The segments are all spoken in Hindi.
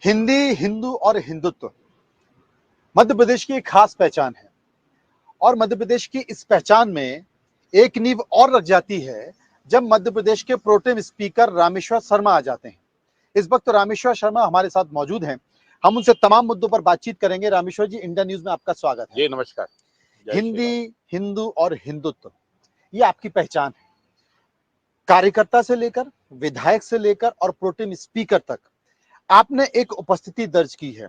हिंदी, हिंदू और हिंदुत्व मध्य प्रदेश की एक खास पहचान है। और मध्य प्रदेश की इस पहचान में एक नींव और रख जाती है जब मध्य प्रदेश के प्रोटेम स्पीकर रामेश्वर शर्मा आ जाते हैं। इस वक्त रामेश्वर शर्मा हमारे साथ मौजूद हैं। हम उनसे तमाम मुद्दों पर बातचीत करेंगे। रामेश्वर जी, इंडिया न्यूज में आपका स्वागत है। जी नमस्कार। हिंदी, हिंदू और हिंदुत्व, ये आपकी पहचान है। कार्यकर्ता से लेकर, विधायक से लेकर और प्रोटेम स्पीकर तक आपने एक उपस्थिति दर्ज की है।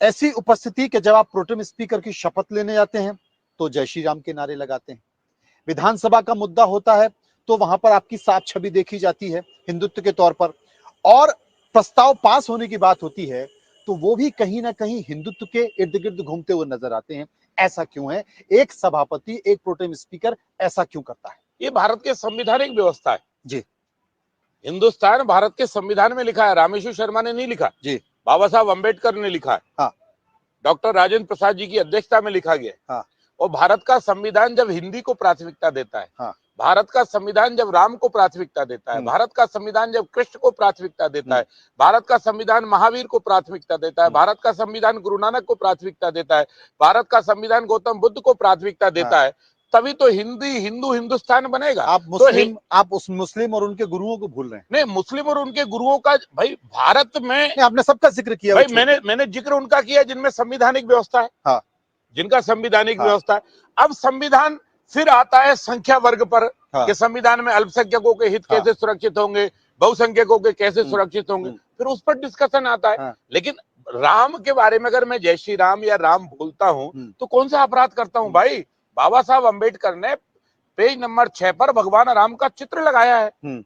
ऐसी उपस्थिति कि जब आप प्रोटेम स्पीकर की शपथ लेने जाते हैं तो जय श्री राम के नारे लगाते हैं। विधानसभा का मुद्दा होता है तो वहां पर आपकी साफ छवि देखी जाती है हिंदुत्व के तौर पर। और प्रस्ताव पास होने की बात होती है तो वो भी कहीं ना कहीं हिंदुत्व के इर्द गिर्द घूमते हुए नजर आते हैं। ऐसा क्यों है? एक सभापति, एक प्रोटेम स्पीकर ऐसा क्यों करता है? ये भारत के संवैधानिक व्यवस्था है जी। हिंदुस्तान भारत के संविधान में लिखा है। रामेश्वर शर्मा ने नहीं लिखा जी। बाबा साहब अम्बेडकर ने लिखा है। हाँ। डॉक्टर राजेंद्र प्रसाद जी की अध्यक्षता में लिखा गया है। हाँ। और भारत का संविधान जब हिंदी को प्राथमिकता देता है, हाँ। भारत का संविधान जब राम को प्राथमिकता देता है, भारत का संविधान जब कृष्ण को प्राथमिकता देता है, भारत का संविधान महावीर को प्राथमिकता देता है, भारत का संविधान गुरु नानक को प्राथमिकता देता है, भारत का संविधान गौतम बुद्ध को प्राथमिकता देता है, तभी तो हिंदी, हिंदू, हिंदुस्तान बनेगा। आप उस मुस्लिम और उनके गुरुओं को भूल रहे हैं। नहीं, मुस्लिम और उनके गुरुओं का भाई भारत में आपने सबका जिक्र किया भाई, मैंने जिक्र उनका किया जिनमें संविधानिक व्यवस्था है। हाँ। जिनका संविधानिक व्यवस्था है। अब संविधान फिर आता है संख्या वर्ग पर। कि संविधान में अल्पसंख्यकों के हित कैसे सुरक्षित होंगे, बहुसंख्यकों के कैसे सुरक्षित होंगे, फिर उस पर डिस्कशन आता है। लेकिन राम के बारे में अगर मैं जय श्री राम या राम बोलता हूं तो कौन सा अपराध करता हूं भाई? बाबा साहब अम्बेडकर ने पेज नंबर 6 पर भगवान राम का चित्र लगाया है।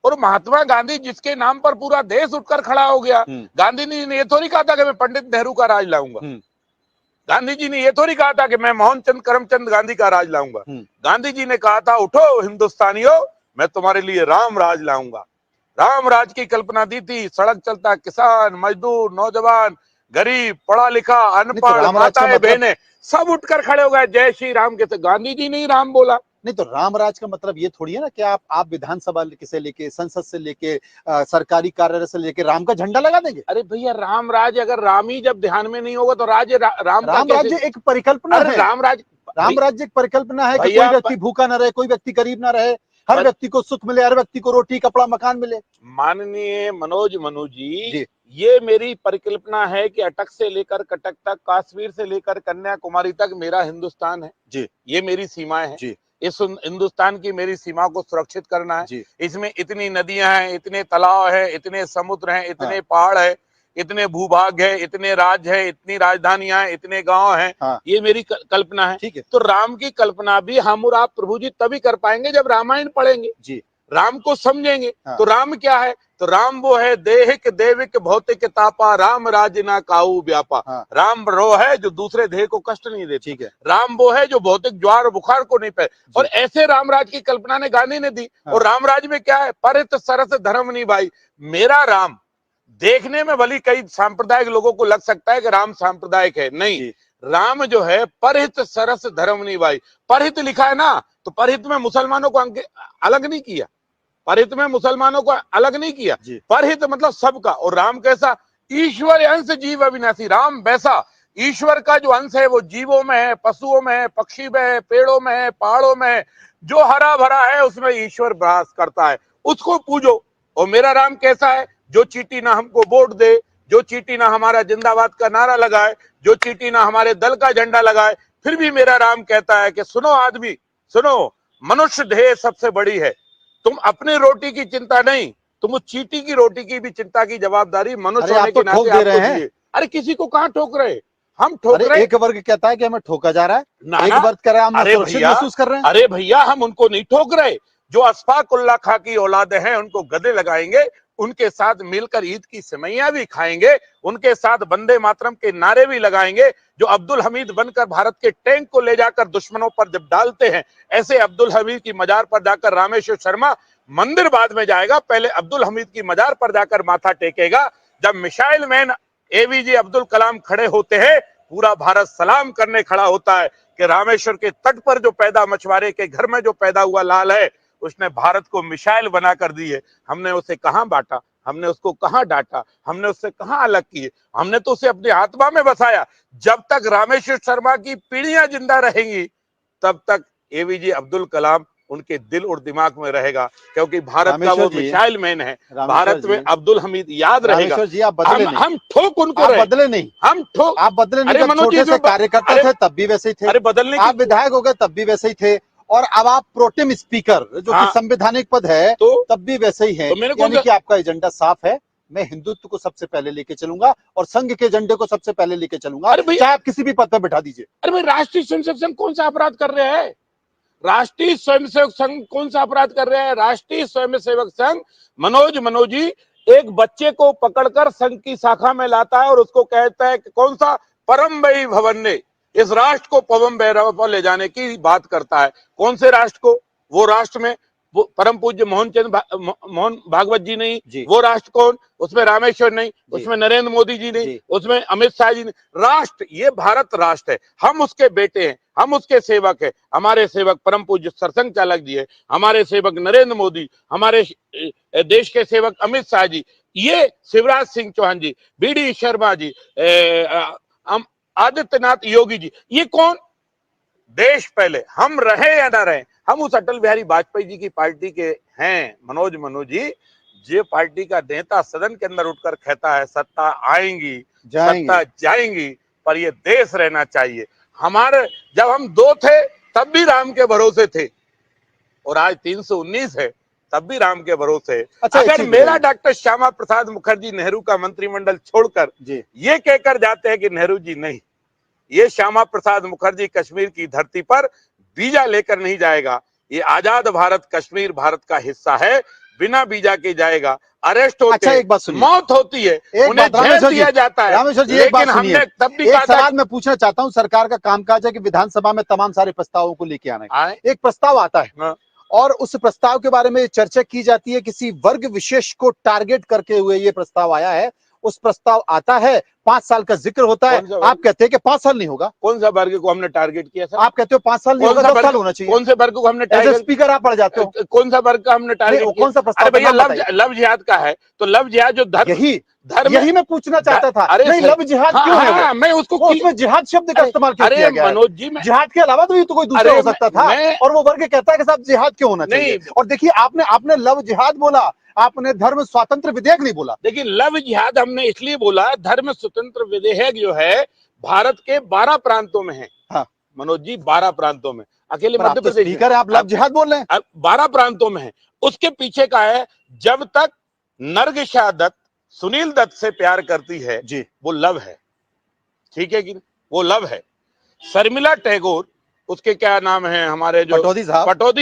और महात्मा गांधी जिसके नाम पर पूरा देश उठकर खड़ा हो गया, गांधी जी ने ये थोड़ी कहा था कि मैं पंडित नेहरू का राज लाऊंगा। गांधी जी ने ये थोड़ी कहा था कि मैं मोहनचंद करमचंद गांधी का राज लाऊंगा। गांधी जी ने कहा था, उठो हिंदुस्तानियों, मैं तुम्हारे लिए राम राज लाऊंगा। राम राज की कल्पना दी थी। सड़क चलता किसान, मजदूर, नौजवान, गरीब, पढ़ा लिखा, अनपढ़, माताएं, बहनें सब उठकर खड़े हो गए जय श्री राम के। गांधी जी ने ही राम बोला। नहीं तो रामराज का मतलब ये थोड़ी है ना कि आप विधानसभा से लेके, संसद से लेके, सरकारी कार्यालय से लेके राम का झंडा लगा देंगे? अरे भैया, रामराज अगर राम ही जब ध्यान में नहीं होगा तो रामराज्य एक परिकल्पना है। रामराज्य एक परिकल्पना है कि कोई व्यक्ति भूखा ना रहे, कोई व्यक्ति गरीब ना रहे, हर व्यक्ति को सुख मिले, हर व्यक्ति को रोटी, कपड़ा, मकान मिले। माननीय मनोज मनु जी, ये मेरी परिकल्पना है कि अटक से लेकर कटक तक, कश्मीर से लेकर कन्याकुमारी तक मेरा हिंदुस्तान है जी। ये मेरी सीमाएं हैं जी। इस हिंदुस्तान की मेरी सीमा को सुरक्षित करना है। इसमें इतनी नदियां हैं, इतने तालाब हैं, इतने समुद्र हैं, इतने पहाड़ है, इतने भूभाग है, इतने राज्य है, इतनी राजधानियां हैं, इतने गांव हैं। ये मेरी कल्पना है। तो राम की कल्पना भी हम और आप प्रभु जी तभी कर पाएंगे जब रामायण पढ़ेंगे जी, राम को समझेंगे। तो राम क्या है? तो राम वो है देहिक देविक भौतिक तापा, राम राज ना काऊ व्यापा। राम वो है जो दूसरे देह को कष्ट नहीं देते। ठीक है। राम वो है जो भौतिक ज्वार बुखार को नहीं पाए। और ऐसे रामराज की कल्पना ने गांधी ने दी। और रामराज में क्या है? परित सरस धर्म नहीं भाई। मेरा राम देखने में भली कई सांप्रदायिक लोगों को लग सकता है कि राम सांप्रदायिक है, नहीं। राम जो है परहित सरस धर्म नहीं भाई। परहित लिखा है ना, तो परहित में मुसलमानों को अलग नहीं किया। परहित में मुसलमानों को अलग नहीं किया। परहित मतलब सबका। और राम कैसा? ईश्वर अंश जीव अविनाशी। राम वैसा ईश्वर का जो अंश है वो जीवों में है, पशुओं में है, पक्षी में है, पेड़ों में है, पहाड़ों में है। जो हरा भरा है उसमें ईश्वर वास करता है, उसको पूजो। और मेरा राम कैसा है? जो चींटी ना हमको वोट दे, जो चींटी ना हमारा जिंदाबाद का नारा लगाए, जो चींटी ना हमारे दल का झंडा लगाए, फिर भी मेरा राम कहता है कि सुनो आदमी, सुनो, मनुष्य देह सबसे बड़ी है। तुम अपनी रोटी की चिंता नहीं, तुम उस चींटी की रोटी की भी चिंता की जवाबदारी मनुष्य होने के नाते आपको दिए। अरे किसी को कहाँ ठोक रहे? हम ठोक रहे। एक वर्ग कहता है कि हमें ठोका जा रहा है, एक वर्ग कह रहा है हम सुरक्षित महसूस कर रहे हैं। अरे भैया, हम उनको नहीं ठोक रहे। जो अशफाक उल्लाह खां की औलादे हैं उनको गले लगाएंगे, उनके साथ मिलकर ईद की सेवइयां भी खाएंगे, उनके साथ वंदे मातरम के नारे भी लगाएंगे। जो अब्दुल हमीद बनकर भारत के टैंक को ले जाकर दुश्मनों पर जब डालते हैं, ऐसे अब्दुल हमीद की मजार पर जाकर रामेश्वर शर्मा मंदिर बाद में जाएगा, पहले अब्दुल हमीद की मजार पर जाकर माथा टेकेगा। जब missile man APJ Abdul Kalam खड़े होते हैं, पूरा भारत सलाम करने खड़ा होता है कि रामेश्वर के तट पर जो पैदा, मछुआरे के घर में जो पैदा हुआ लाल है, उसने भारत को मिसाइल बना कर दी है। हमने उसे कहां बांटा? हमने उसको कहाँ डांटा, हमने उससे कहाँ अलग किए, हमने तो उसे अपनी आत्मा में बसाया। जब तक रामेश्वर शर्मा की पीढ़ियां जिंदा रहेंगी तब तक एपीजे अब्दुल कलाम उनके दिल और दिमाग में रहेगा, क्योंकि भारत का वो मिसाइल मैन है। भारत में अब्दुल हमीद याद रहेगा। जी आप बदले नहीं, हम ठोक उनको आप बदले नहीं, हम ठोक, आप बदले नहीं। अरे जब छोटे से कार्यकर्ता थे तब भी वैसे ही थे, अरे बदलने आप विधायक हो गए तब भी वैसे ही थे, और अब आप प्रोटेम स्पीकर जो कि संवैधानिक पद है तब भी वैसे ही है। यानी कि आपका एजेंडा साफ है, मैं हिंदुत्व को सबसे पहले लेके चलूंगा और संघ के एजेंडे को सबसे पहले लेके चलूंगा, चाहे आप किसी भी पद पर बैठा दीजिए। अरे भाई, राष्ट्रीय स्वयंसेवक संघ कौन सा अपराध कर रहे हैं? राष्ट्रीय स्वयंसेवक संघ कौन सा अपराध कर रहे हैं? राष्ट्रीय स्वयंसेवक संघ मनोजी एक बच्चे को पकड़कर संघ की शाखा में लाता है और उसको कहता है कि कौन सा परम भवन ने इस राष्ट्र को पवम भैरव पर ले जाने की बात करता है। कौन से राष्ट्र को? वो राष्ट्र में परम पूज्य मोहन भागवत जी नहीं, वो राष्ट्र कौन? उसमें रामेश्वर नहीं, उसमें नरेंद्र मोदी जी नहीं, उसमें अमित शाह जी नहीं। राष्ट्र ये भारत राष्ट्र है, हम उसके बेटे हैं, हम उसके सेवक हैं। हमारे सेवक परम पूज्य सरसंघ चालक जी है, हमारे सेवक नरेंद्र मोदी, हमारे देश के सेवक अमित शाह जी, ये शिवराज सिंह चौहान जी, बीडी शर्मा जी, आदित्यनाथ योगी जी, ये कौन? देश पहले, हम रहे या ना रहे, हम उस अटल बिहारी वाजपेयी जी की पार्टी के हैं। मनोज जी, ये पार्टी का नेता सदन के अंदर उठकर कहता है सत्ता आएंगी सत्ता जाएंगी, पर ये देश रहना चाहिए। हमारे जब हम 2 थे तब भी राम के भरोसे थे, और आज 319 है तब भी राम के भरोसे। अच्छा, अगर मेरा डॉक्टर श्यामा प्रसाद मुखर्जी नेहरू का मंत्रिमंडल छोड़कर ये कहकर जाते हैं कि नेहरू जी नहीं, ये श्यामा प्रसाद मुखर्जी कश्मीर की धरती पर वीजा लेकर नहीं जाएगा। ये आजाद भारत, कश्मीर भारत का हिस्सा है, बिना वीजा के जाएगा, अरेस्ट होते हैं, एक बात सुनिए, मौत होती है, उन्हें जेल दिया जाता है। रामेश्वर जी, लेकिन हमने तब भी एक सवाल मैं पूछना चाहता हूं। सरकार का कामकाज है कि विधानसभा में तमाम सारे प्रस्तावों को लेके आना है। एक प्रस्ताव आता है और उस प्रस्ताव के बारे में चर्चा की जाती है, किसी वर्ग विशेष को टारगेट करके हुए ये प्रस्ताव आया है। उस प्रस्ताव आता है, 5 साल का जिक्र होता है, आप कहते हैं कि 5 साल नहीं होगा। कौन सा वर्ग को हमने टारगेट किया सर? आप कहते हो 5 साल नहीं होगा, 10 साल होना चाहिए। कौन से वर्ग को हमने टारगेट? स्पीकर आप पढ़ जाते हो, कौन सा वर्ग का हमने टारगेट किया? कौन सा प्रस्ताव? भैया लव जिहाद का है, तो लव जिहाद जो धर्म यही मैं पूछना चाहता था। नहीं, लव जिहाद क्यों है? मैं उसको उसमें जिहाद शब्द का इस्तेमाल क्यों किया गया? मनोज जी, जिहाद के अलावा तो कोई दूसरा हो सकता था, और वो वर्ग कहता है कि साहब जिहाद क्यों होना चाहिए? और देखिए, आपने लव जिहाद बोला, आपने धर्म स्वतंत्र विधेयक नहीं बोला। देखिए, लव जिहाद हमने इसलिए बोला, धर्म स्वतंत्र विधेयक जो है भारत के 12 प्रांतों में है। हाँ मनोज जी, 12 प्रांतों में, अकेले मध्य प्रदेश में आप लव जिहाद बोल रहे हैं। 12 प्रांतों में है। उसके पीछे का है, जब तक नरगिशा दत्त सुनील दत्त से प्यार करती है जी, वो लव है, ठीक है कि वो लव है। शर्मिला टैगोर, उसके क्या नाम है, हमारे जो पटौदी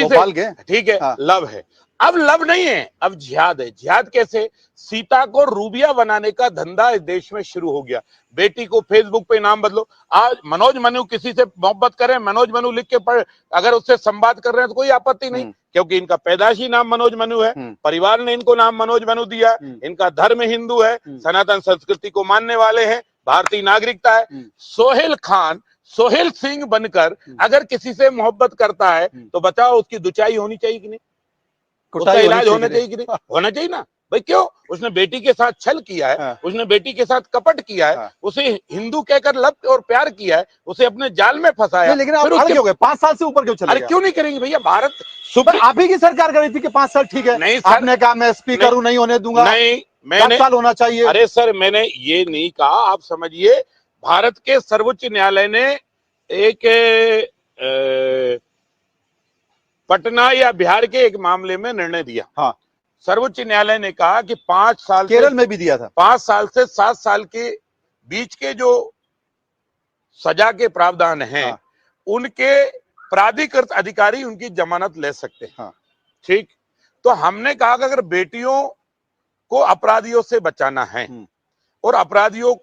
से, ठीक है, लव है। अब लव नहीं है, अब जिहाद है। जिहाद कैसे? सीता को रूबिया बनाने का धंधा इस देश में शुरू हो गया। बेटी को फेसबुक पे नाम बदलो। आज मनोज मनु किसी से मोहब्बत करें, मनोज मनु लिख के पढ़, अगर उससे संवाद कर रहे हैं तो कोई आपत्ति नहीं, क्योंकि इनका पैदाशी नाम मनोज मनु है, परिवार ने इनको नाम मनोज मनु दिया, इनका धर्म हिंदू है, सनातन संस्कृति को मानने वाले हैं, भारतीय नागरिकता है। सोहेल खान सोहेल सिंह बनकर अगर किसी से मोहब्बत करता है तो बताओ, उसकी दुचाई होनी चाहिए कि नहीं? उसका इलाज होना चाहिए कि नहीं? होना चाहिए ना भाई। क्यों? उसने बेटी के साथ छल किया है, उसने बेटी के साथ कपट किया है, उसे हिंदू कहकर लव और प्यार किया है, उसे अपने जाल में फंसाया। लेकिन आप अड़ क्यों गए? 5 साल से ऊपर क्यों चले? अरे क्यों नहीं करेंगे भैया? भारत आप ही की सरकार कर रही थी कि 5 साल ठीक है। नहीं, आपने कहा मैं स्पीकर हूं, नहीं होने दूंगा। नहीं, मैंने 10 साल होना चाहिए। अरे सर, मैंने ये नहीं कहा। आप समझिए, भारत के सर्वोच्च न्यायालय ने एक पटना या बिहार के एक मामले में निर्णय दिया। हाँ, सर्वोच्च न्यायालय ने कहा कि 5 साल, केरल में भी दिया था, 5 साल से 7 साल के बीच के जो सजा के प्रावधान हैं, हाँ, उनके प्राधिकृत अधिकारी उनकी जमानत ले सकते हैं। हाँ, ठीक। तो हमने कहा कि अगर बेटियों को अपराधियों से बचाना है और अपराधियों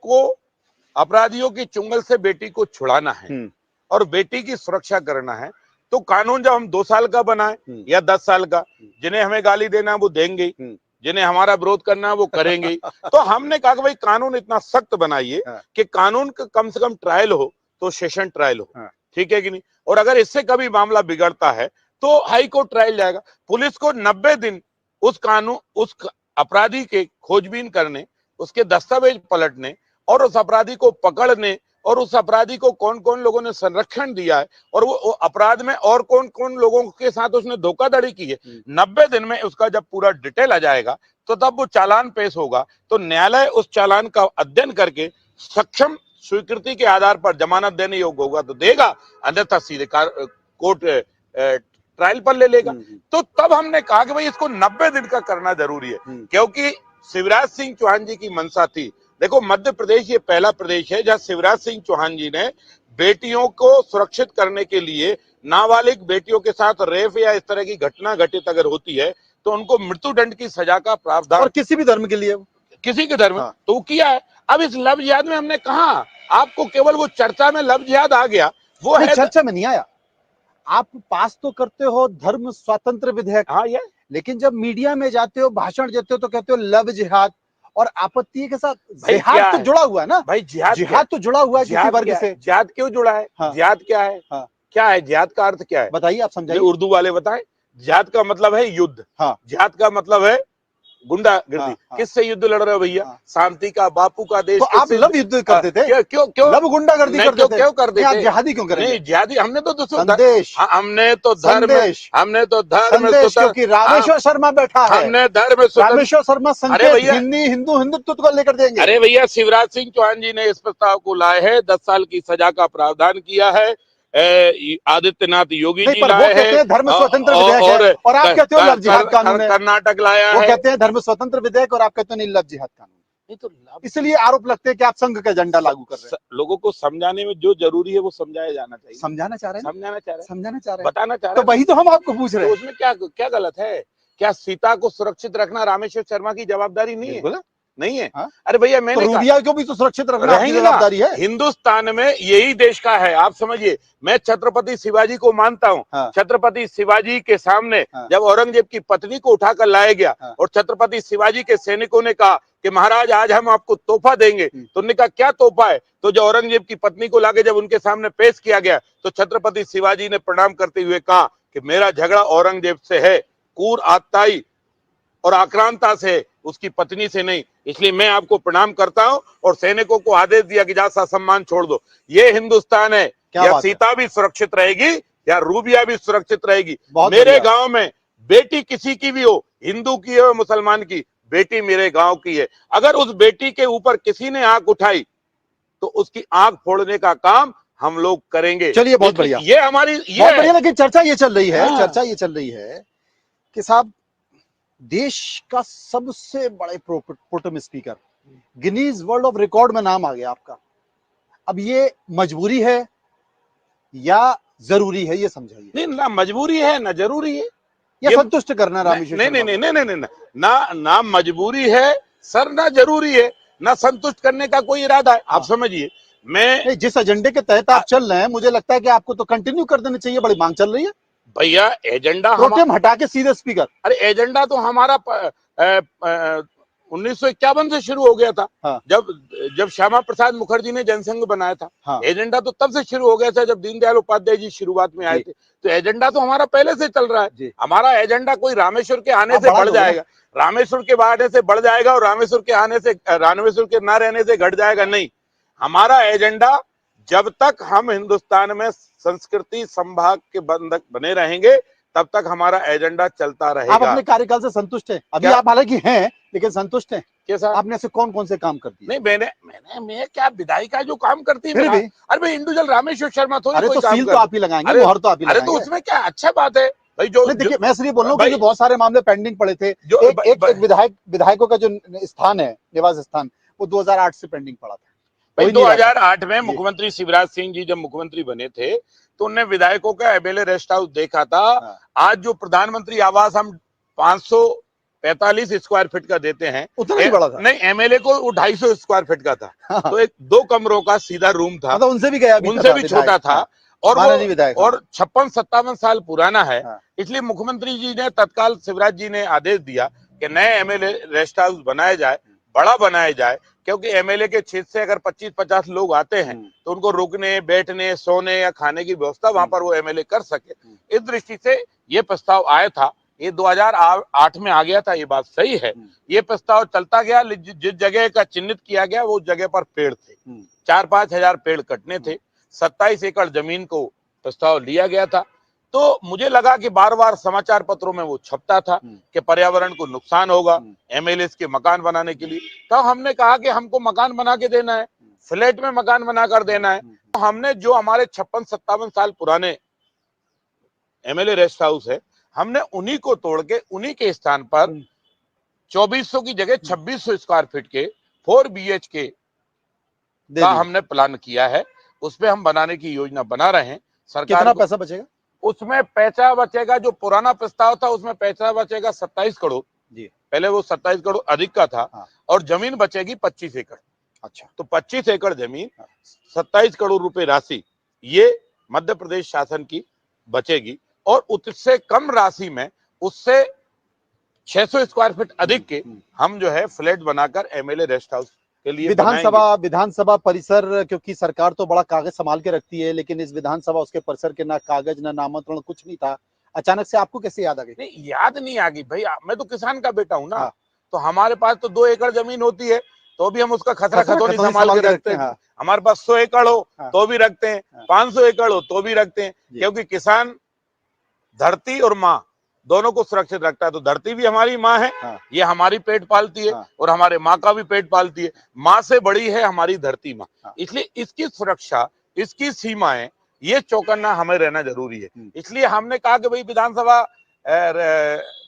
की चुंगल से बेटी को छुड़ाना है और बेटी की सुरक्षा करना है, तो कानून जब हम 2 साल का बनाए या 10 साल का, जिन्हें हमें गाली देना वो देंगे, जिन्हें हमारा विरोध करना है वो करेंगे। तो हमने कहा कि भाई कानून इतना सख्त बनाइए कि कानून का कम से कम ट्रायल हो तो सेशन ट्रायल हो, ठीक है कि नहीं? और अगर इससे कभी मामला बिगड़ता है तो हाई कोर्ट ट्रायल जाएगा। पुलिस को 90 दिन उस अपराधी के खोजबीन करने, उसके दस्तावेज पलटने और उस अपराधी को पकड़ने और उस अपराधी को कौन कौन लोगों ने संरक्षण दिया है और वो अपराध में और कौन कौन लोगों के साथ उसने धोखाधड़ी की है, 90 दिन में उसका जब पूरा डिटेल आ जाएगा तो तब वो चालान पेश होगा। तो न्यायालय उस चालान का अध्ययन करके सक्षम स्वीकृति के आधार पर जमानत देने योग्य होगा तो देगा, अन्यथा सीधे कोर्ट ट्रायल पर ले लेगा। तो तब हमने कहा कि भाई इसको 90 दिन का करना जरूरी है, क्योंकि शिवराज सिंह चौहान जी की मंशा थी। देखो, मध्य प्रदेश ये पहला प्रदेश है जहां शिवराज सिंह चौहान जी ने बेटियों को सुरक्षित करने के लिए नाबालिग बेटियों के साथ रेप या इस तरह की घटना घटित अगर होती है तो उनको मृत्युदंड की सजा का प्रावधान, और किसी भी धर्म के लिए, किसी के धर्म तो किया है। अब इस लव जिहाद में हमने कहा आपको केवल वो चर्चा में लव जिहाद आ गया, वो है चर्चा में नहीं आया। आप पास तो करते हो धर्म स्वतंत्र विधेयक, हाँ ये, लेकिन जब मीडिया में जाते हो, भाषण देते हो तो कहते हो लव जिहाद, और आपत्ति के साथ जिहाद तो जुड़ा हुआ है ना भाई, जिहाद तो जुड़ा हुआ है किसी वर्ग से। जिहाद क्यों जुड़ा है? जिहाद क्या है? क्या है जिहाद का अर्थ क्या है बताइए, आप समझाइए। उर्दू वाले बताएं। जिहाद का मतलब है युद्ध। जिहाद का मतलब है गुंडागर्दी। किससे युद्ध लड़ रहे हो भैया? शांति का, बापू का देश। तो आप लव युद्ध करते थे? क्यों लव गुंडागर्दी करते थे? क्यों करते थे? जिहादी क्यों करेंगे? नहीं, जिहादी हमने तो संदेश, हमने तो धर्म क्योंकि रामेश्वर शर्मा बैठा है, हमने धर्म रामेश्वर शर्मा संकेत हिंदुत्व को लेकर देंगे। अरे भैया, शिवराज सिंह चौहान जी ने इस प्रस्ताव को लाए हैं, 10 साल की सजा का प्रावधान किया है। आदित्यनाथ योगी जी लाए हैं धर्म स्वतंत्र विधेयक, और आप कहते हो लव जिहाद कानून है। कर्नाटक लाया है, वो कहते हैं धर्म स्वतंत्र विधेयक और आप कहते हो नहीं लव जिहाद कानून। नहीं तो इसलिए आरोप लगते हैं कि आप संघ का एजेंडा लागू कर रहे हैं। लोगों को समझाने में जो जरूरी है वो समझाया जाना चाहिए। समझाना चाह रहे हैं, समझाना चाह रहे हैं, बताना चाह रहे हैं, तो वही तो हम आपको पूछ रहे हैं। उसमें क्या गलत है? क्या सीता को सुरक्षित रखना रामेश्वर शर्मा की जवाबदारी नहीं है? नहीं है। अरे भैया, मैंने रूबिया को भी तो सुरक्षित रखना आपकी जवाबदारी है। हिंदुस्तान में यही देश का है, आप समझिए। मैं छत्रपति शिवाजी को मानता हूँ। छत्रपति शिवाजी के सामने जब औरंगजेब की पत्नी को उठाकर लाया गया और छत्रपति शिवाजी के सैनिकों ने कहा कि महाराज आज हम आपको तोहफा देंगे, तो उन्होंने कहा क्या तोहफा है? तो जो औरंगजेब की पत्नी को लाके जब उनके सामने पेश किया गया तो छत्रपति शिवाजी ने प्रणाम करते हुए कहा कि मेरा झगड़ा औरंगजेब से है, क्रूर आतताई और आक्रांता से, उसकी पत्नी से नहीं, इसलिए मैं आपको प्रणाम करता हूं। और सैनिकों को आदेश दिया कि जा सम्मान छोड़ दो। ये हिंदुस्तान है। या सीता भी सुरक्षित रहेगी या रूबिया भी सुरक्षित रहेगी। मेरे गांव में बेटी किसी की भी हो, हिंदू की हो मुसलमान की, बेटी मेरे गांव की है। अगर उस बेटी के ऊपर किसी ने आंख उठाई तो उसकी आंख फोड़ने का काम हम लोग करेंगे। चलिए, बहुत बढ़िया, ये हमारी बहुत बढ़िया। लेकिन चर्चा ये चल रही है कि साहब देश का सबसे बड़े pro tem speaker, Guinness world of record में नाम आ गया आपका। अब ये मजबूरी है या जरूरी है, ये समझाइए। नहीं, ना मजबूरी है ना जरूरी है। या संतुष्ट करना रामेश्वर? नहीं, ना मजबूरी है सर, ना जरूरी है, ना संतुष्ट करने का कोई इरादा है। आप समझिए, मैं जिस एजेंडे के तहत आप चल रहे हैं, मुझे लगता है कि आपको तो कंटिन्यू कर देना चाहिए। बड़ी मांग चल रही है भैया। एजेंडा प्रोटेम हटा के सीधे स्पीकर। अरे एजेंडा तो हमारा 1951 से शुरू हो गया था। जब श्यामा प्रसाद मुखर्जी ने जनसंघ बनाया था। एजेंडा तो तब से शुरू हो गया था जब दीनदयाल उपाध्याय जी शुरुआत में आए थे। तो एजेंडा तो हमारा पहले से चल रहा है। हमारा एजेंडा कोई रामेश्वर के आने से बढ़ जाएगा, रामेश्वर के आने से बढ़ जाएगा और रामेश्वर के ना रहने से घट जाएगा, नहीं। हमारा एजेंडा, जब तक हम हिंदुस्तान में संस्कृति संभाग के बंधक बने रहेंगे तब तक हमारा एजेंडा चलता रहेगा। आप अपने कार्यकाल से संतुष्ट हैं? अभी आप हालांकि हैं, लेकिन संतुष्ट हैं? कैसा? आपने से कौन कौन से काम कर दिए? नहीं, मैं क्या विधायी का जो काम करती है। अरे भाई, इंडिविजुअल रामेश्वर शर्मा थोड़ी कोई काम सील तो आप ही लगाएंगे, मोहर तो आप ही लगाएंगे। अरे तो उसमें क्या अच्छा बात है भाई। जो देखिए, मैं सिर्फ बोल रहा हूँ क्योंकि बहुत सारे मामले पेंडिंग पड़े थे। एक विधायकों का जो स्थान है, निवास स्थान, वो 2008 से पेंडिंग पड़ा था। 2008 में मुख्यमंत्री शिवराज सिंह जी जब मुख्यमंत्री बने थे तो उन्होंने विधायकों का एमएलए रेस्ट हाउस देखा था। आज जो प्रधानमंत्री आवास हम 545 स्क्वायर फीट का देते हैं, उतना ही बड़ा था। नहीं, एमएलए को वो 250 स्क्वायर फीट का था। तो एक 2 कमरों का सीधा रूम था, मतलब उनसे भी गया, उनसे भी छोटा था। और 56-57 साल पुराना है। इसलिए मुख्यमंत्री जी ने तत्काल शिवराज जी ने आदेश दिया कि नए एमएलए रेस्ट हाउस बनाया जाए, बड़ा बनाया जाए, क्योंकि एमएलए के क्षेत्र से अगर 25-50 लोग आते हैं तो उनको रुकने, बैठने, सोने या खाने की व्यवस्था वहां पर वो एमएलए कर सके। इस दृष्टि से ये प्रस्ताव आया था ये 2008 में आ गया था, ये बात सही है। ये प्रस्ताव चलता गया, जिस जगह का चिन्हित किया गया वो जगह पर पेड़ थे, 4-5 हजार पेड़ कटने थे, 27 एकड़ जमीन को प्रस्ताव लिया गया था। तो मुझे लगा कि बार बार समाचार पत्रों में वो छपता था कि पर्यावरण को नुकसान होगा एमएलए के मकान बनाने के लिए। तो हमने कहा कि हमको मकान बना के देना है, फ्लैट में मकान बनाकर देना है। तो हमने जो हमारे 56-57 साल पुराने एमएलए रेस्ट हाउस है, हमने उन्हीं को तोड़ के उन्हीं के स्थान पर 2400 की जगह 2600 स्क्वायर फीट के 4 BHK का हमने प्लान किया है। उसपे हम बनाने की योजना बना रहे हैं। सरकार कितना पैसा बचेगा? उसमें पैसा बचेगा, जो पुराना प्रस्ताव था उसमें पैसा बचेगा 27 करोड़ जी। पहले वो 27 करोड़ अधिक का था। और जमीन बचेगी 25 एकड़। अच्छा, तो 25 एकड़ जमीन, 27 करोड़ रुपए राशि ये मध्य प्रदेश शासन की बचेगी। और उससे कम राशि में उससे 600 स्क्वायर फीट अधिक के हम जो है फ्लैट बनाकर एमएलए रेस्ट हाउस के लिए विधानसभा परिसर, क्योंकि सरकार तो बड़ा कागज संभाल के रखती है, लेकिन इस विधानसभा उसके परिसर के ना कागज ना नामंत्रण कुछ नहीं था। अचानक से आपको कैसे याद आ गई? नहीं, याद नहीं आ गई भाई, मैं तो किसान का बेटा हूँ ना। तो हमारे पास तो 2 एकड़ जमीन होती है तो भी हम उसका खसरा खतौनी संभाल के रखते हैं। हमारे पास 100 एकड़ हो तो भी रखते हैं, 500 एकड़ हो तो भी रखते हैं, क्योंकि किसान धरती और माँ दोनों को सुरक्षित रखता है। तो धरती भी हमारी माँ है, ये हमारी पेट पालती है और हमारे माँ का भी पेट पालती है। माँ से बड़ी है हमारी धरती माँ, इसलिए इसकी सुरक्षा, इसकी सीमाएं, ये चौकन्ना हमें रहना जरूरी है। इसलिए हमने कहा कि भाई विधानसभा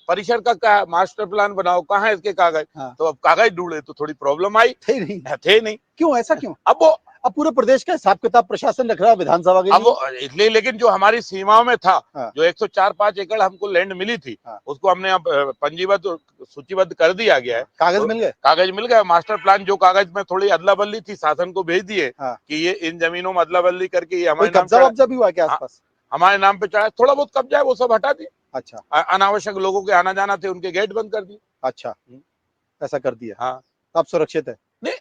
परिसर का मास्टर प्लान बनाओ, कहाँ है इसके कागज? तो अब कागज ढूंढे तो थोड़ी प्रॉब्लम आई, थे नहीं। क्यों, ऐसा क्यों? अब पूरे प्रदेश का हिसाब किताब प्रशासन रख रहा है विधानसभा के लिए। अब इसलिए, लेकिन जो हमारी सीमाओं में था, जो 104-5 एकड़ हमको लैंड मिली थी, उसको हमने अब पंजीबद्ध, सूचीबद्ध कर दिया गया है। कागज मिल गए? कागज मिल गए। मास्टर प्लान जो कागज में थोड़ी अदला बदली थी, शासन को भेज दिए कि ये इन जमीनों में अदला बदली करके ये हमारे नाम कब्जा भी हुआ क्या आसपास? हमारे नाम पे चढ़ा, थोड़ा बहुत कब्जा है वो सब हटा दिए। अच्छा, अनावश्यक लोगों के आना जाना थे, उनके गेट बंद कर दिए। अच्छा, ऐसा कर दिया। हाँ, अब सुरक्षित है? नहीं,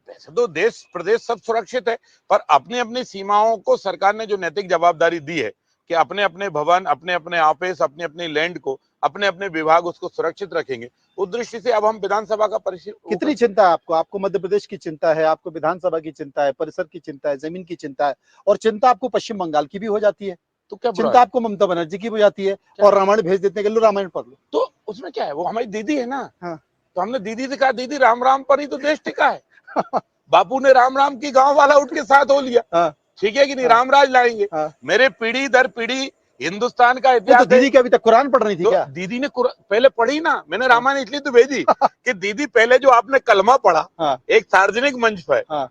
वैसे तो देश प्रदेश सब सुरक्षित है, पर अपनी अपनी सीमाओं को सरकार ने जो नैतिक जवाबदारी दी है कि अपने अपने भवन, अपने अपने ऑफिस, अपने अपने लैंड को, अपने अपने विभाग उसको सुरक्षित रखेंगे, उस दृष्टि से अब हम विधानसभा का परिसर। कितनी चिंता है आपको? आपको मध्य प्रदेश की चिंता है, आपको विधानसभा की चिंता है, परिसर की चिंता है, जमीन की चिंता है, और चिंता आपको पश्चिम बंगाल की भी हो जाती है, तो क्या चिंता आपको ममता बनर्जी की भी हो जाती है, और रामायण भेज देते हैं कि लो रामायण पढ़ लो। तो उसमें क्या है, वो हमारी दीदी है ना। तो हमने दीदी से कहा, दीदी राम राम पर ही तो देश टिका है। बापू ने राम राम की, गांव वाला उठ के साथ हो लिया, ठीक है कि नहीं, राम राज लाएंगे। मेरे पीढ़ी दर पीढ़ी हिंदुस्तान का इतिहास। तो दीदी के अभी तक कुरान पढ़ रही थी क्या? दीदी ने पहले पढ़ी ना, मैंने रामायण इसलिए तो भेजी कि दीदी पहले जो आपने कलमा पढ़ा एक सार्वजनिक मंच पर,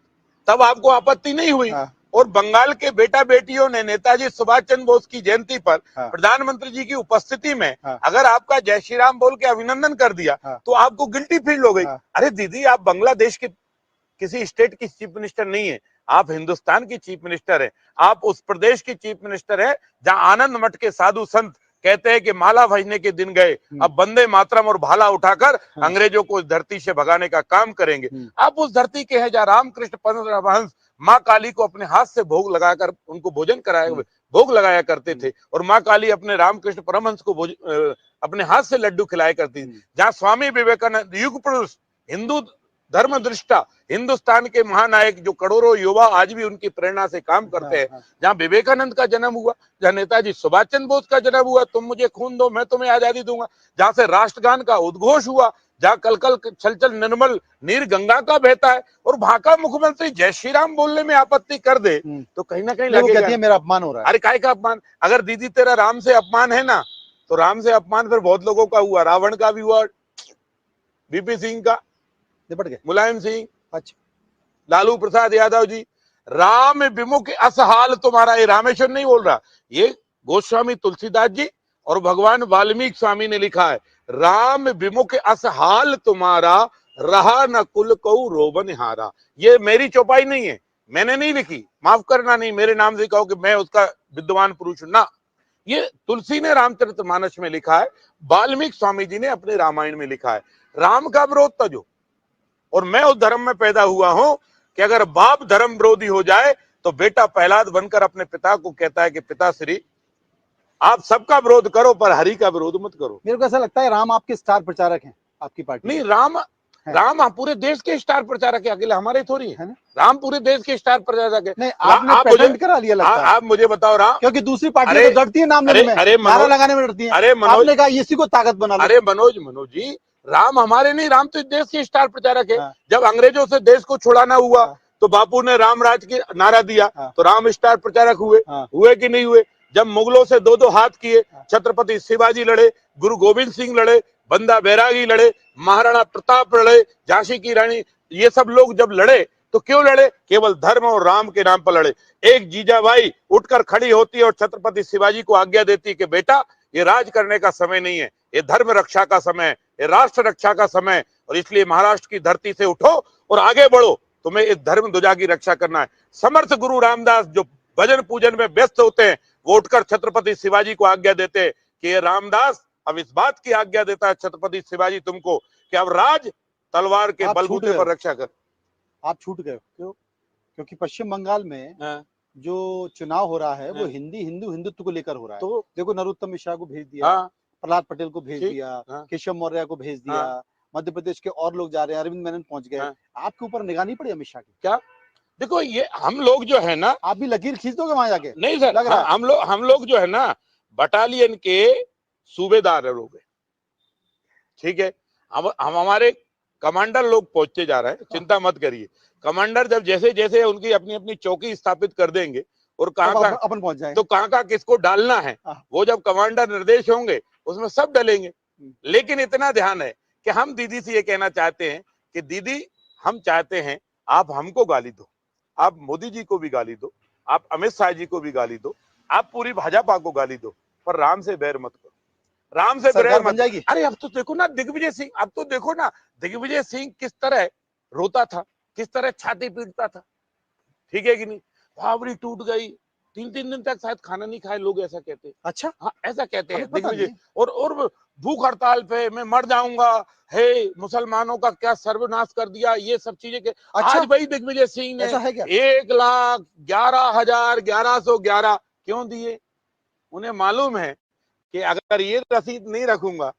तब आपको आपत्ति नहीं हुई। और बंगाल के बेटा बेटियों ने नेताजी सुभाष चंद्र बोस की जयंती पर प्रधानमंत्री जी की उपस्थिति में अगर आपका जय श्री राम बोल के अभिनंदन कर दिया तो आपको गिल्टी फील हो गई। अरे दीदी, आप बांग्लादेश के किसी स्टेट की चीफ मिनिस्टर नहीं है, आप हिंदुस्तान की चीफ मिनिस्टर है। आप उस प्रदेश की चीफ मिनिस्टर है जहां आनंद मठ के साधु संत कहते हैं कि माला भजने के दिन गए, अब वंदे मातरम और भाला उठाकर अंग्रेजों को इस धरती से भगाने का काम करेंगे। आप उस धरती के हैं जहाँ रामकृष्ण परमहंस माँ काली को अपने हाथ से भोग लगाकर उनको भोजन कराया, भोग लगाया करते थे, और माँ काली अपने रामकृष्ण परमहंस को अपने हाथ से लड्डू खिलाया करती थी। जहाँ स्वामी विवेकानंद, युग पुरुष, हिंदू धर्म दृष्टा, हिंदुस्तान के महानायक, जो करोड़ों युवा आज भी उनकी प्रेरणा से काम करते हैं, जहाँ विवेकानंद का जन्म हुआ, जहाँ नेताजी सुभाष चंद्र बोस का जन्म हुआ, तुम मुझे खून दो मैं तुम्हें आजादी दूंगा, जहाँ से राष्ट्रगान का उद्घोष हुआ, जहाँ कल कल छल छल निर्मल नीर गंगा का बहता है, और वहां का मुख्यमंत्री जय श्री राम बोलने में आपत्ति कर दे तो कहीं ना कहीं लगेगा मेरा अपमान हो रहा है। अरे काय का अपमान? अगर दीदी तेरा राम से अपमान है ना, तो राम से अपमान फिर बहुत लोगों का हुआ, रावण का भी हुआ, बीपी सिंह का, निपट गए, मुलायम सिंह, अच्छा, लालू प्रसाद यादव जी। राम विमुख असहाल तुम्हारा, ये रामेश्वर नहीं बोल रहा, ये गोस्वामी तुलसीदास जी और भगवान वाल्मीकि स्वामी ने लिखा है, राम विमुख असहाल तुम्हारा, रहा न कुल कऊ रोबन हारा। ये मेरी चौपाई नहीं है, मैंने नहीं लिखी, माफ करना, नहीं मेरे नाम से कहो कि मैं उसका विद्वान पुरुष ना, ये तुलसी ने रामचरितमानस में लिखा है, वाल्मीकि स्वामी जी ने अपने रामायण में लिखा है। राम का विरोध तजो, और मैं उस धर्म में पैदा हुआ हूं कि अगर बाप धर्म विरोधी हो जाए तो बेटा प्रहलाद बनकर अपने पिता को कहता है कि पिताश्री आप सबका विरोध करो पर हरि का विरोध मत करो। मेरे को ऐसा लगता है राम आपके स्टार प्रचारक हैं आपकी पार्टी नहीं, में। राम पूरे देश के स्टार प्रचारक है, अकेले हमारे थोड़ी है ना? राम पूरे देश के स्टार प्रचारक है। नहीं, आपने पेटेंट करा लिया लगता है। आप मुझे बताओ राम, क्योंकि दूसरी पार्टियां तो डरती है नाम लेने में, नारा लगाने में डरती है। अरे मनोज, आपने कहा इसी को ताकत बना लो। अरे मनोज जी, राम हमारे नहीं, राम तो इस देश के स्टार प्रचारक है। जब अंग्रेजों से देश को छुड़ाना हुआ तो बापू ने राम राज की नारा दिया, तो राम स्टार प्रचारक हुए कि नहीं हुए। जब मुगलों से दो दो हाथ किए, छत्रपति शिवाजी लड़े, गुरु गोविंद सिंह लड़े, बंदा बैरागी लड़े, महाराणा प्रताप लड़े, झांसी की रानी, ये सब लोग जब लड़े तो क्यों लड़े? केवल धर्म और राम के नाम पर लड़े। एक जीजाबाई उठकर खड़ी होती है और छत्रपति शिवाजी को आज्ञा देती है कि बेटा, ये राज करने का समय नहीं है, ये धर्म रक्षा का समय है, ये राष्ट्र रक्षा का समय है, और इसलिए महाराष्ट्र की धरती से उठो और आगे बढ़ो, तुम्हें इस धर्म ध्वजा की रक्षा करना है। समर्थ गुरु रामदास जो भजन पूजन में व्यस्त होते हैं, वो उठकर छत्रपति शिवाजी को आज्ञा देते हैं कि ये रामदास अब इस बात की आज्ञा देता है छत्रपति शिवाजी तुमको कि अब राज तलवार के बलबूते पर रक्षा कर। आप छूट गए। क्यों? क्योंकि पश्चिम बंगाल में जो चुनाव हो रहा है वो हिंदुत्व को लेकर हो रहा है। तो देखो, नरोत्तम मिश्रा को भेज दिया, प्रहलाद पटेल को भेज दिया, केशव मौर्य को भेज दिया, मध्य प्रदेश के और लोग जा रहे हैं, अरविंद मेनन पहुंच गए। आपके ऊपर निगाह नहीं पड़ी अमित शाह की? क्या देखो, ये हम लोग जो है ना, आप भी लकीर खींच दोगे वहां जाके? नहीं सर, हम लोग जो है ना बटालियन के सूबेदार लोग हैं, ठीक है। हम हमारे कमांडर लोग पहुंचते जा रहे हैं, चिंता मत करिए। कमांडर जब जैसे जैसे उनकी अपनी अपनी चौकी स्थापित कर देंगे और कहाँ अपन पहुंच जाएंगे, तो कहाँ किसको डालना है, वो जब कमांडर निर्देश होंगे उसमें सब डलेंगे। लेकिन इतना ध्यान है कि हम दीदी से ये कहना चाहते हैं कि दीदी, हम चाहते हैं आप हमको गाली दो, आप मोदी जी को भी गाली दो, आप अमित शाह जी को भी गाली दो, आप पूरी भाजपा को गाली दो, पर राम से बैर मत करो, राम से बैर मत। अरे अब तो देखो ना दिग्विजय सिंह, अब तो देखो ना दिग्विजय सिंह किस तरह रोता था, किस तरह छाती पीटता था, ठीक है कि नहीं। भावरी टूट गई, 3-3 दिन तक शायद खाना नहीं खाए, लोग ऐसा कहते हैं। अच्छा, हाँ ऐसा कहते हैं दिग्विजय। और भूख हड़ताल पे मैं मर जाऊंगा, हे मुसलमानों का क्या सर्वनाश कर दिया, ये सब चीजें के। अच्छा? आज भाई दिग्विजय सिंह ने 1,11,1111 क्यों दिए? उन्हें मालूम है कि अगर ये रसीद नहीं रखूंगा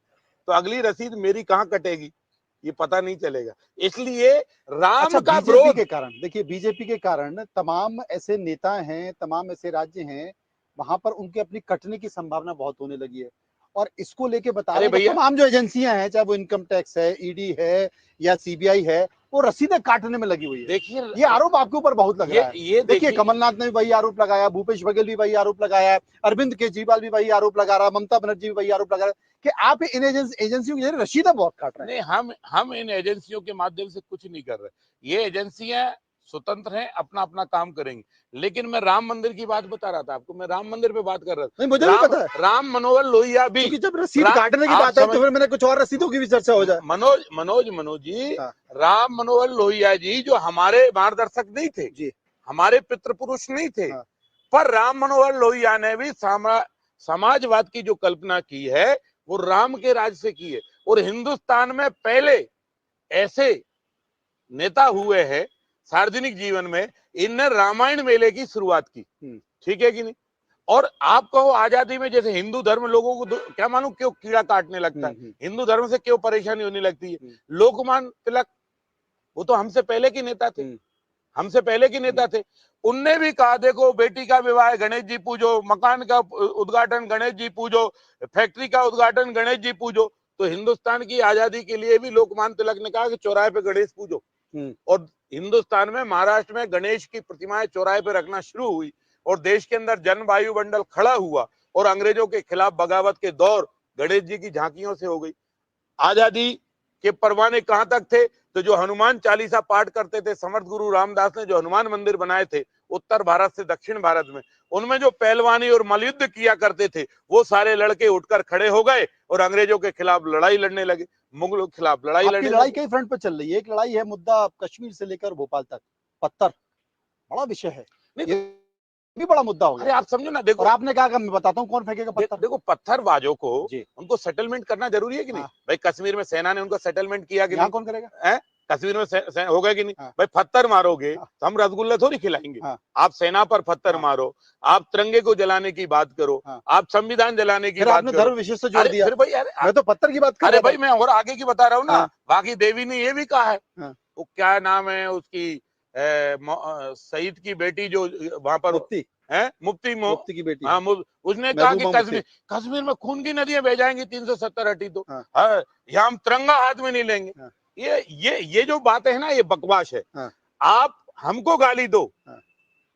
तो अगली रसीद मेरी कहाँ कटेगी, ये पता नहीं चलेगा। इसलिए राम का विरोध के कारण, देखिए बीजेपी के कारण तमाम ऐसे नेता हैं, तमाम ऐसे राज्य हैं, वहां पर उनके अपनी कटने की संभावना बहुत होने लगी है। और इसको लेके बता रहे हैं तमाम जो एजेंसियां हैं, चाहे वो इनकम टैक्स है, ईडी है या सीबीआई है, वो रसीदें काटने में लगी हुई है। देखिए, ये आरोप आपके ऊपर बहुत लग रहा है। ये देखिए, कमलनाथ ने भी वही आरोप लगाया, भूपेश बघेल भी वही आरोप लगाया, अरविंद केजरीवाल भी वही आरोप लगा रहा, ममता बनर्जी भी वही आरोप लगा रहा है कि आप इन एजेंसियों की रसीदें बहुत काट रहे हैं। नहीं, हम इन एजेंसियों के माध्यम से कुछ नहीं कर रहे। ये एजेंसियां स्वतंत्र हैं, अपना अपना काम करेंगी। लेकिन मैं राम मंदिर की बात बता रहा था आपको, मैं राम मंदिर पे बात कर रहा था। नहीं, मुझे भी पता है। राम मनोहर लोहिया भी, क्योंकि जब रसीद काटने की बात है तो फिर मैंने कुछ और रसीदों की भी चर्चा हो जाए। मनोज जी, राम मनोहर लोहिया जी जो हमारे मार्गदर्शक नहीं थे जी, हमारे पितृपुरुष नहीं थे, पर राम मनोहर लोहिया ने भी समाजवाद की जो कल्पना की है वो राम के राज से की है। और हिंदुस्तान में पहले ऐसे नेता हुए हैं सार्वजनिक जीवन में, इनने रामायण मेले की शुरुआत की, ठीक है कि नहीं। और आप कहो आजादी में जैसे हिंदू धर्म लोगों को क्या मालूम क्यों कीड़ा काटने लगता है, हिंदू धर्म से क्यों परेशानी होने लगती है। लोकमान्य तिलक, वो तो हमसे पहले के नेता थे, हमसे पहले के नेता थे। उनने भी कहा देखो बेटी का विवाह गणेश जी पूजो, मकान का उद्घाटन गणेश जी पूजो, फैक्ट्री का उद्घाटन गणेश जी पूजो। तो हिंदुस्तान की आजादी के लिए भी लोकमान्य तिलक ने कहा कि चौराहे पे गणेश पूजो। और हिंदुस्तान में महाराष्ट्र में गणेश की प्रतिमाएं चौराहे पे रखना शुरू हुई और देश के अंदर जन वायुमंडल खड़ा हुआ और अंग्रेजों के खिलाफ बगावत के दौर गणेश जी की झांकियों से हो गई। आजादी के परवाने कहां तक थे? तो जो हनुमान चालीसा पाठ करते थे, समर्थ गुरु रामदास ने जो हनुमान मंदिर बनाए थे उत्तर भारत से दक्षिण भारत में, उनमें जो पहलवानी और मल्लयुद्ध किया करते थे वो सारे लड़के उठकर खड़े हो गए और अंग्रेजों के खिलाफ लड़ाई लड़ने लगे, मुगलों के खिलाफ लड़ाई कई फ्रंट पर चल रही है। एक लड़ाई है मुद्दा कश्मीर से लेकर भोपाल तक, पत्थर बड़ा विषय है, ये भी बड़ा मुद्दा हो गया। अरे आप समझो ना, देखो, और आपने कहा कि मैं बताता हूँ कौन फेंकेगा पत्थर। देखो पत्थरबाजों को उनको सेटलमेंट करना जरूरी है कि नहीं भाई? कश्मीर में सेना ने उनको सेटलमेंट किया कि नहीं? कौन करेगा? कश्मीर में हो गए कि नहीं? हाँ। भाई पत्थर मारोगे तो हम रसगुल्ला थोड़ी खिलाएंगे। हाँ। आप सेना पर पत्थर मारो, आप तिरंगे को जलाने की बात करो, आप संविधान जलाने की बात करो। धर्म विशेष से जोड़ अरे दिया। फिर भाई मैं तो पत्थर की बात कर अरे रहा था। भाई मैं और आगे की बता रहा हूँ ना। हाँ। बाकी देवी ने ये भी कहा है, हाँ। वो क्या नाम है उसकी, सईद की बेटी जो वहां पर मुफ्ती है, मुफ्ती की बेटी। हाँ, उसने कहा कि महबूबा कश्मीर में खून की नदियां बह जाएंगी 370 हटी तो। हाँ। यहाँ हम तिरंगा हाथ में नहीं लेंगे। हाँ। ये जो बातें है ना, ये बकवास है। हाँ। आप हमको गाली दो, हाँ।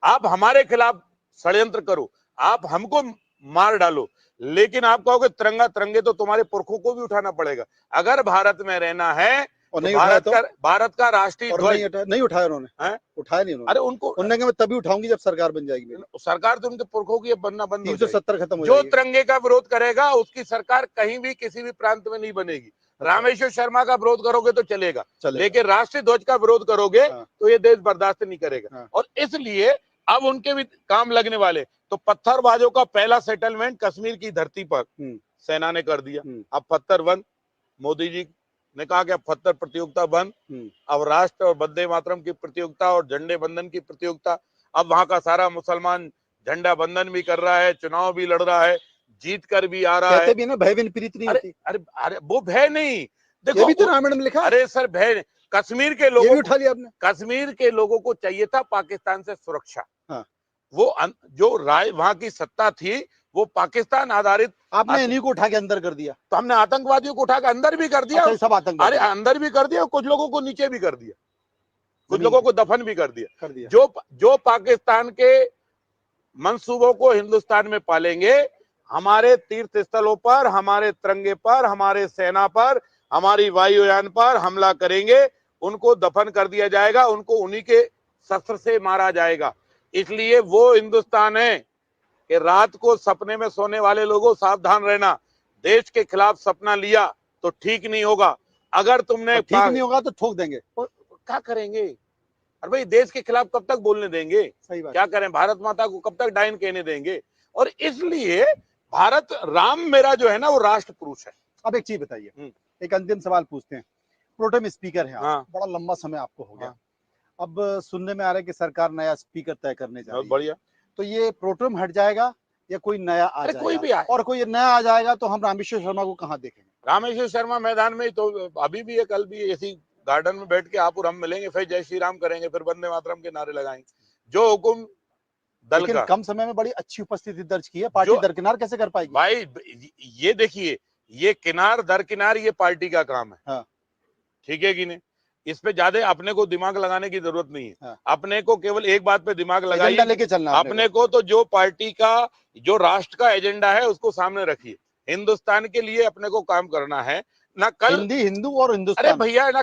आप हमारे खिलाफ षड्यंत्र करो, आप हमको मार डालो, लेकिन आप कहोगे तिरंगा, तिरंगे तो तुम्हारे पुरखों को भी उठाना पड़ेगा। अगर भारत में रहना है और तो नहीं उठाया तो भारत का राष्ट्रीय ध्वज नहीं उठाया उन्होंने। उठाया नहीं उन्होंने। अरे उनको उन्होंने कहा मैं तभी उठाऊंगी जब सरकार बन जाएगी मेरी। सरकार तो उनके पुरखों की अब बनना बंद हो जाएगी। 370 खत्म हो जो जाएगी। तिरंगे का विरोध करेगा उसकी सरकार कहीं भी किसी भी प्रांत में नहीं बनेगी। रामेश्वर शर्मा का विरोध करोगे तो चलेगा, लेकिन राष्ट्रीय ध्वज का विरोध करोगे तो ये देश बर्दाश्त नहीं करेगा। और इसलिए अब उनके भी काम लगने वाले। तो पत्थरबाजों का पहला सेटलमेंट कश्मीर की धरती पर सेना ने कर दिया। अब पत्थर बंद, मोदी जी ने कहा कि अब पत्थर प्रतियोगिता बंद, अब राष्ट्र और वंदे मातरम की प्रतियोगिता और झंडे बंधन की प्रतियोगिता। अब वहां का सारा मुसलमान झंडा बंधन भी कर रहा है, चुनाव भी लड़ रहा है, जीत कर भी आ रहा है। कहते भी ना भय बिन प्रीत नहीं होती। अरे वो भय नहीं, देखो ये भी तो रामायण में लिखा। अरे सर भय, कश्मीर के लोगों उठा लिया आपने। कश्मीर के लोगों को चाहिए था पाकिस्तान से सुरक्षा। हाँ। वो जो राय वहां की सत्ता थी वो पाकिस्तान आधारित। आपने इन्हीं को उठा के अंदर कर दिया। तो हमने आतंकवादियों को उठा के अंदर भी कर दिया। अच्छा, सब आतंकवादी। अरे अंदर भी कर दिया, कुछ लोगों को नीचे भी कर दिया, कुछ लोगों को दफन भी कर दिया। जो पाकिस्तान के मंसूबों को हिंदुस्तान में पालेंगे, हमारे तीर्थ स्थलों पर, हमारे तिरंगे पर, हमारे सेना पर, हमारी वायुयान पर हमला करेंगे, उनको दफन कर दिया जाएगा, उनको उन्हीं के शस्त्र से मारा जाएगा। इसलिए वो हिंदुस्तान है कि रात को सपने में सोने वाले लोगों सावधान रहना। देश के खिलाफ सपना लिया तो ठीक नहीं होगा। अगर तुमने ठीक नहीं होगा तो ठोक देंगे। क्या करेंगे? अरे भाई देश के खिलाफ कब तक बोलने देंगे? सही बात। क्या करें? भारत माता को कब तक डायन कहने देंगे? और इसलिए भारत, राम मेरा जो है ना वो राष्ट्र पुरुष है। अब एक चीज बताइए, एक अंतिम सवाल पूछते हैं। प्रोटेम स्पीकर है आप, बड़ा लंबा समय आपको हो गया। अब सुनने में आ रहा है कि सरकार नया स्पीकर तय करने जा रही है। बढ़िया। तो ये प्रोटेम हट जाएगा या कोई नया आ जाएगा? कोई भी आए। और कोई नया आ जाएगा तो हम रामेश्वर शर्मा को कहाँ देखेंगे? रामेश्वर शर्मा मैदान में तो अभी भी है, कल भी ऐसी गार्डन में बैठ के आप और हम मिलेंगे, फिर जय श्री राम करेंगे, फिर वंदे मातरम के नारे लगाएंगे। जो हुकुम दल का। कम समय में बड़ी अच्छी उपस्थिति दर्ज की है। पार्टी दरकिनार कैसे कर पाएगी? भाई ये देखिए, ये किनार दरकिनार ये पार्टी का काम है। ठीक है कि नहीं? इस पे ज्यादा अपने को दिमाग लगाने की जरूरत नहीं है। अपने को केवल एक बात पे दिमाग लगाइए, लेके चलना अपने को तो जो पार्टी का, जो राष्ट्र का एजेंडा है उसको सामने रखिए। हिंदुस्तान के लिए अपने को काम करना है ना। कल हिंदू और हिंदुस्तान। अरे भैया ना,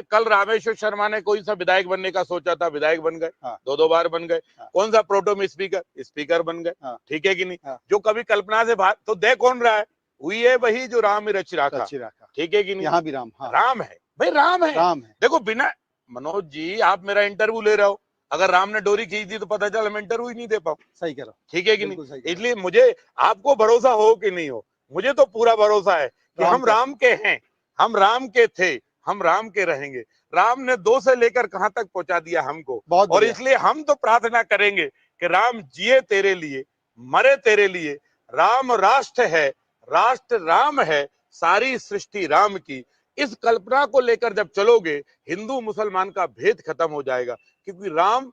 कल रामेश्वर शर्मा ने कोई सा विधायक बनने का सोचा था, विधायक बन गए। 2 बार बन गए। कौन सा प्रोटेम स्पीकर बन गए। ठीक है कि नहीं? जो कभी कल्पना से बाहर, तो दे कौन रहा है? हुई है वही जो राम रच राखा। ठीक है कि नहीं? यहाँ भी राम। राम है भाई, राम है। देखो बिना, मनोज जी आप मेरा इंटरव्यू ले रहे हो, अगर राम ने डोरी खींच दी तो पता चला मैं इंटरव्यू ही नहीं दे पाऊं। सही कह रहा हूं। ठीक है कि नहीं? इसलिए मुझे, आपको भरोसा हो कि नहीं हो, मुझे तो पूरा भरोसा है कि हम राम के हैं, हम राम के थे, हम राम के रहेंगे। राम ने 2 से लेकर कहां तक पहुंचा दिया हमको। और इसलिए हम तो प्रार्थना करेंगे कि राम जिए तेरे लिए, मरे तेरे लिए। राम राष्ट्र है, राष्ट्र राम है, सारी सृष्टि राम की। इस कल्पना को लेकर जब चलोगे, हिंदू मुसलमान का भेद खत्म हो जाएगा। क्योंकि राम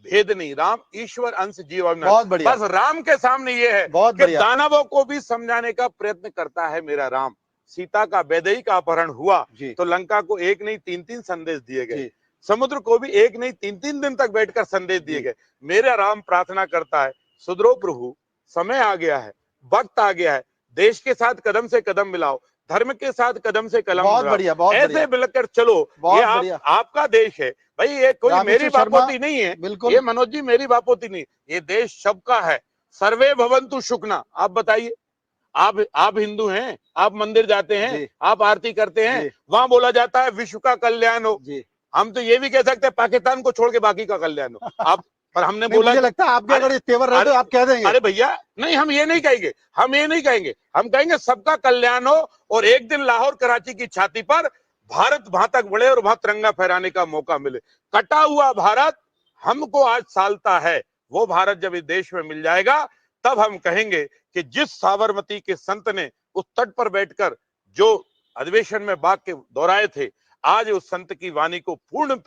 भेद नहीं, राम ईश्वर अंश जीव। बस राम के सामने ये है कि दानवों को भी समझाने का प्रयत्न करता है मेरा राम। सीता का वैदेही का अपहरण हुआ तो लंका को 1 नहीं 3-3 संदेश दिए गए, समुद्र को भी 1 नहीं 3-3 दिन तक बैठकर संदेश दिए गए। मेरा राम प्रार्थना करता है, सुधरो प्रभु, समय आ गया है, वक्त आ गया है, देश के साथ कदम से कदम मिलाओ, धर्म के साथ कदम से कदम मिलाओ, ऐसे मिलकर चलो। ये आपका देश है भाई, ये कोई मेरी बापोती नहीं है। ये मनोज जी मेरी बापोती नहीं, ये देश सबका है। सर्वे भवन्तु शुक्ना। आप बताइए, आप हिंदू हैं, आप मंदिर जाते हैं, आप आरती करते हैं, वहां बोला जाता है विश्व का कल्याण हो। हम तो ये भी कह सकते हैं पाकिस्तान को छोड़ के बाकी का कल्याण हो। आप पर हमने बोला, मुझे लगता है आपके अगर तेवर रहे तो आप कह देंगे। अरे भैया नहीं, हम ये नहीं कहेंगे, हम ये नहीं कहेंगे, हम कहेंगे सबका कल्याण हो। और एक दिन लाहौर कराची की छाती पर भारत वहां तक बढ़े और वहां तिरंगा फहराने का मौका मिले। कटा हुआ भारत हमको आज सालता है, वो भारत जब इस देश में मिल जाएगा तब हम कहेंगे कि जिस साबरमती के संत ने उस तट पर बैठकर जो अधिवेशन में वाक्य दोहराए थे, आज उस संत की वाणी को पूर्ण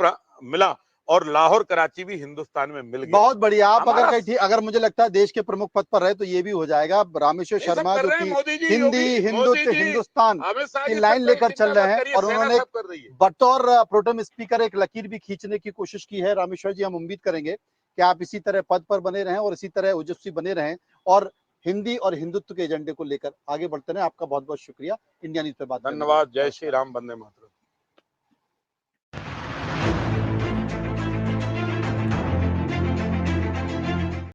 मिला और लाहौर कराची भी हिंदुस्तान में मिल गया। बहुत बढ़िया। आप अगर मुझे लगता है देश के प्रमुख पद पर रहे तो ये भी हो जाएगा। रामेश्वर शर्मा जो कि हिंदी हिंदुत्व हिंदुस्तान की लाइन लेकर चल रहे हैं और उन्होंने बतौर प्रोटेम स्पीकर एक लकीर भी खींचने की कोशिश की है। रामेश्वर जी, हम उम्मीद करेंगे कि आप इसी तरह पद पर बने रहें और इसी तरह ओजस्वी बने रहें और हिंदी और हिंदुत्व के एजेंडे को लेकर आगे बढ़ते रहें। आपका बहुत बहुत शुक्रिया इंडिया न्यूज पे बात करने के लिए। धन्यवाद। जय श्री राम, वंदे मातरम।